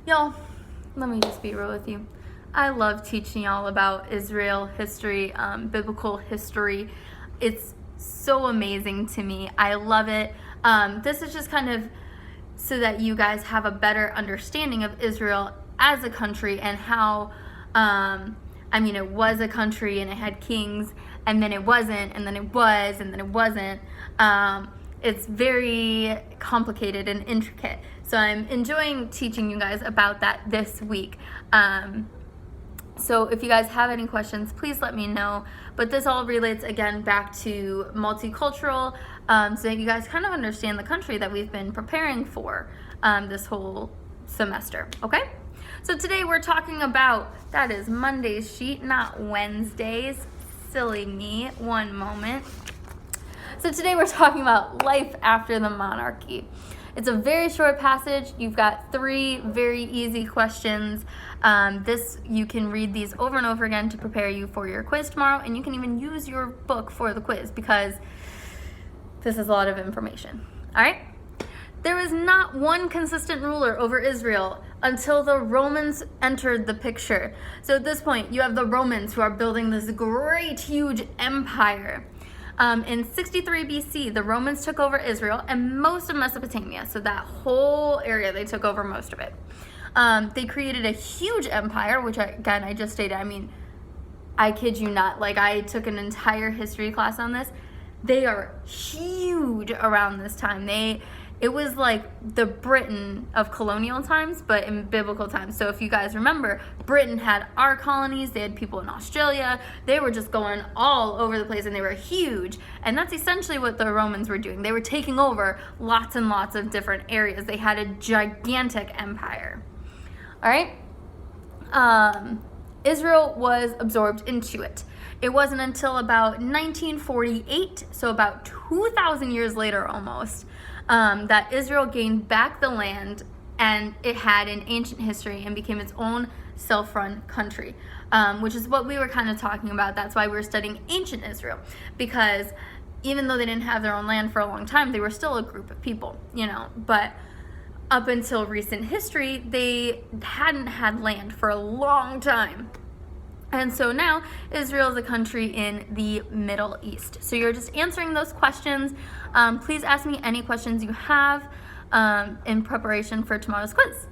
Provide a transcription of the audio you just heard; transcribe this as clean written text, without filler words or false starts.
Y'all, let me just be real with you. I love teaching y'all about Israel history, biblical history. It's so amazing to me. I love it. This is just kind of so that you guys have a better understanding of Israel as a country and how, it was a country and it had kings, and then it wasn't, and then it was, and then it wasn't. It's very complicated and intricate. So I'm enjoying teaching you guys about that this week. So if you guys have any questions, please let me know. But this all relates again back to multicultural, so that you guys kind of understand the country that we've been preparing for this whole semester, okay? So today we're talking about, that is Monday's sheet, not Wednesday's. Silly me, one moment. So today we're talking about life after the monarchy. It's a very short passage. You've got 3 very easy questions. You can read these over and over again to prepare you for your quiz tomorrow, and you can even use your book for the quiz because this is a lot of information. All right? There was not one consistent ruler over Israel until the Romans entered the picture. So at this point, you have the Romans who are building this great, huge empire. In 63 BC, the Romans took over Israel and most of Mesopotamia. So that whole area, they took over most of it. They created a huge empire, which I just stated. I kid you not. I took an entire history class on this. They are huge around this time. It was like the Britain of colonial times, but in biblical times. So if you guys remember, Britain had our colonies, they had people in Australia, they were just going all over the place and they were huge. And that's essentially what the Romans were doing. They were taking over lots and lots of different areas. They had a gigantic empire. All right? Israel was absorbed into it. It wasn't until about 1948, so about 2,000 years later almost, that Israel gained back the land, and it had an ancient history and became its own self-run country, which is what we were kind of talking about. That's why we were studying ancient Israel, because even though they didn't have their own land for a long time, they were still a group of people, but up until recent history, they hadn't had land for a long time. And so now Israel is a country in the Middle East. So you're just answering those questions. Please ask me any questions you have in preparation for tomorrow's quiz.